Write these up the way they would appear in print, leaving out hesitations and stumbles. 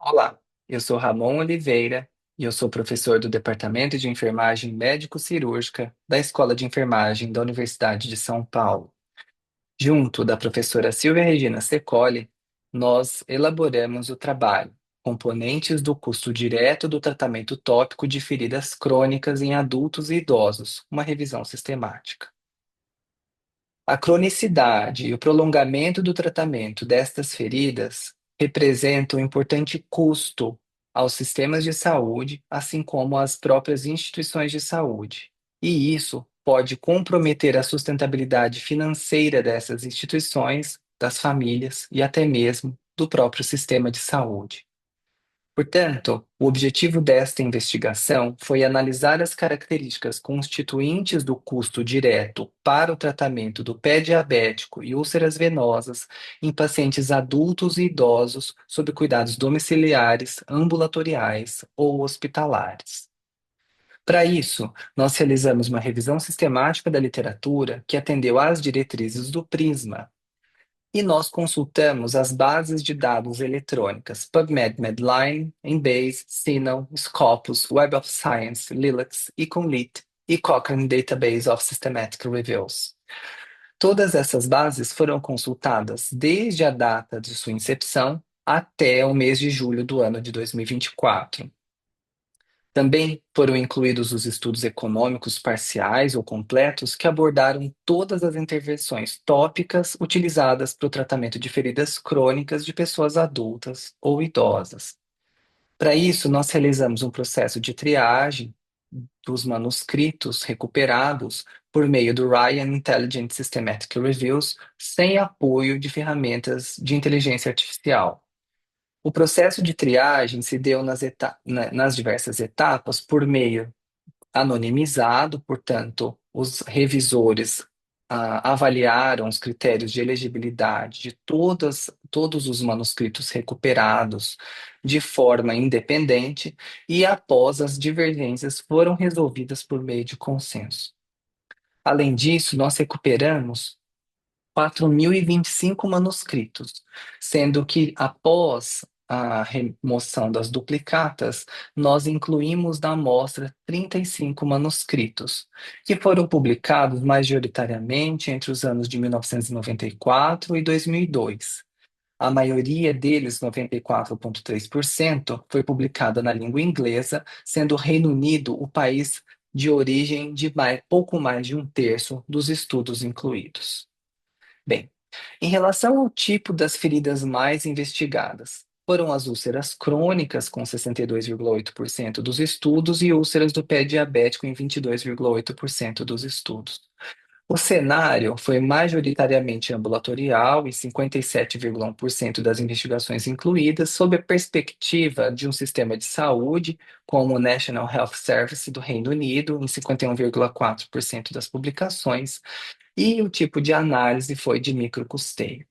Olá, eu sou Ramon Oliveira e eu sou professor do Departamento de Enfermagem Médico-Cirúrgica da Escola de Enfermagem da Universidade de São Paulo. Junto da professora Silvia Regina Secoli, nós elaboramos o trabalho Componentes do custo direto do tratamento tópico de feridas crônicas em adultos e idosos, uma revisão sistemática. A cronicidade e o prolongamento do tratamento destas feridas representam um importante custo aos sistemas de saúde, assim como às próprias instituições de saúde. E isso pode comprometer a sustentabilidade financeira dessas instituições, das famílias e até mesmo do próprio sistema de saúde. Portanto, o objetivo desta investigação foi analisar as características constituintes do custo direto para o tratamento do pé diabético e úlceras venosas em pacientes adultos e idosos sob cuidados domiciliares, ambulatoriais ou hospitalares. Para isso, nós realizamos uma revisão sistemática da literatura que atendeu às diretrizes do PRISMA, e nós consultamos as bases de dados eletrônicas PubMed, Medline, Embase, Sinon, Scopus, Web of Science, Lilacs, Econlit e Cochrane Database of Systematic Reviews. Todas essas bases foram consultadas desde a data de sua incepção até o mês de julho do ano de 2024. Também foram incluídos os estudos econômicos parciais ou completos que abordaram todas as intervenções tópicas utilizadas para o tratamento de feridas crônicas de pessoas adultas ou idosas. Para isso, nós realizamos um processo de triagem dos manuscritos recuperados por meio do Ryan Intelligent Systematic Reviews, sem apoio de ferramentas de inteligência artificial. O processo de triagem se deu nas diversas etapas por meio anonimizado, portanto, os revisores avaliaram os critérios de elegibilidade de todos os manuscritos recuperados de forma independente e, após as divergências, foram resolvidas por meio de consenso. Além disso, nós recuperamos 4.025 manuscritos, sendo que após a remoção das duplicatas, nós incluímos na amostra 35 manuscritos, que foram publicados majoritariamente entre os anos de 1994 e 2002. A maioria deles, 94,3%, foi publicada na língua inglesa, sendo o Reino Unido o país de origem de pouco mais de um terço dos estudos incluídos. Bem, em relação ao tipo das feridas mais investigadas, foram as úlceras crônicas, com 62,8% dos estudos, e úlceras do pé diabético, em 22,8% dos estudos. O cenário foi majoritariamente ambulatorial e 57,1% das investigações incluídas, sob a perspectiva de um sistema de saúde, como o National Health Service do Reino Unido, em 51,4% das publicações, e o tipo de análise foi de microcusteio.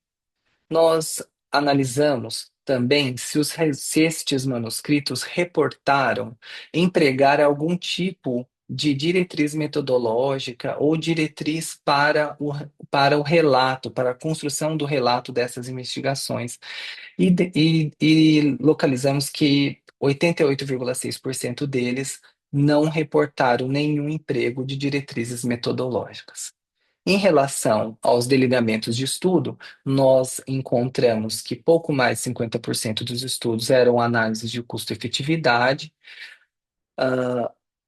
Nós analisamos também se estes manuscritos reportaram empregar algum tipo de diretriz metodológica ou diretriz para o relato, para a construção do relato dessas investigações. E localizamos que 88,6% deles não reportaram nenhum emprego de diretrizes metodológicas. Em relação aos delineamentos de estudo, nós encontramos que pouco mais de 50% dos estudos eram análises de custo-efetividade,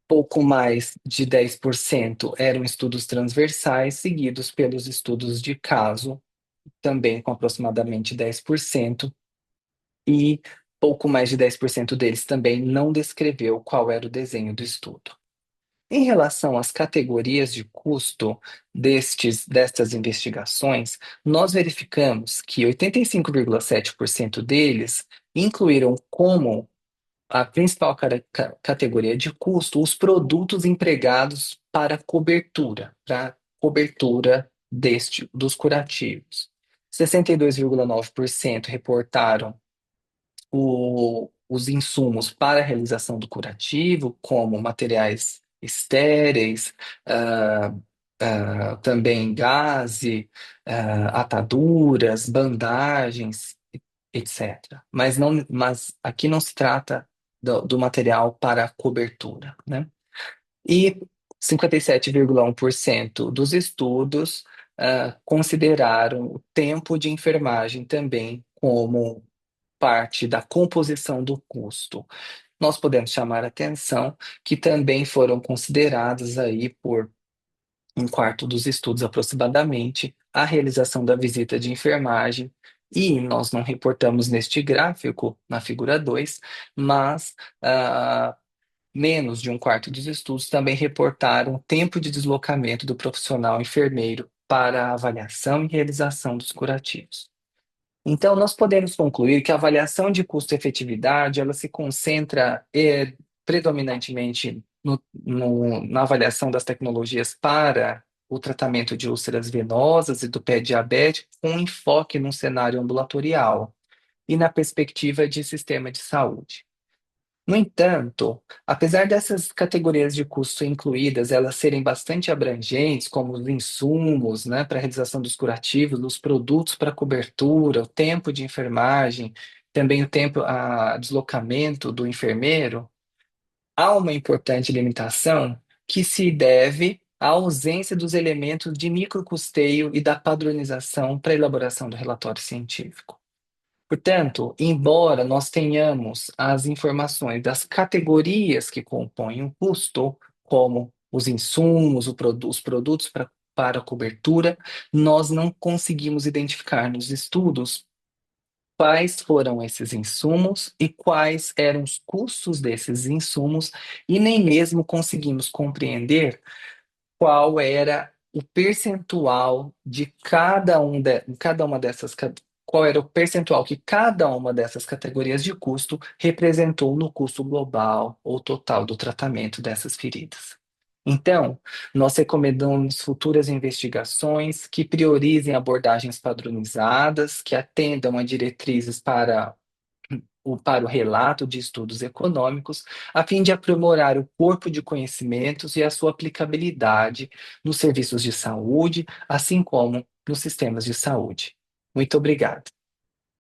pouco mais de 10% eram estudos transversais, seguidos pelos estudos de caso, também com aproximadamente 10%, e pouco mais de 10% deles também não descreveu qual era o desenho do estudo. Em relação às categorias de custo destas investigações, nós verificamos que 85,7% deles incluíram como a principal categoria de custo os produtos empregados para cobertura dos curativos. 62,9% reportaram os insumos para a realização do curativo, como materiais estéreis, ah, também gaze, ataduras, bandagens etc. Mas aqui não se trata do material para cobertura, né? E 57,1% dos estudos consideraram o tempo de enfermagem também como parte da composição do custo. Nós podemos chamar a atenção que também foram consideradas aí por um quarto dos estudos aproximadamente a realização da visita de enfermagem. E nós não reportamos neste gráfico, na figura 2, mas ah, menos de um quarto dos estudos também reportaram o tempo de deslocamento do profissional enfermeiro para a avaliação e realização dos curativos. Então, nós podemos concluir que a avaliação de custo-efetividade ela se concentra predominantemente na avaliação das tecnologias para o tratamento de úlceras venosas e do pé diabético, com enfoque num cenário ambulatorial e na perspectiva de sistema de saúde. No entanto, apesar dessas categorias de custo incluídas, elas serem bastante abrangentes, como os insumos, né, para a realização dos curativos, os produtos para cobertura, o tempo de enfermagem, também o tempo, a deslocamento do enfermeiro, há uma importante limitação que se deve à ausência dos elementos de microcusteio e da padronização para a elaboração do relatório científico. Portanto, embora nós tenhamos as informações das categorias que compõem o custo, como os insumos, os produtos para cobertura, nós não conseguimos identificar nos estudos quais foram esses insumos e quais eram os custos desses insumos, e nem mesmo conseguimos compreender qual era o percentual de cada uma dessas, qual era o percentual que cada uma dessas categorias de custo representou no custo global ou total do tratamento dessas feridas. Então, nós recomendamos futuras investigações que priorizem abordagens padronizadas, que atendam a diretrizes para o relato de estudos econômicos, a fim de aprimorar o corpo de conhecimentos e a sua aplicabilidade nos serviços de saúde, assim como nos sistemas de saúde. Muito obrigado.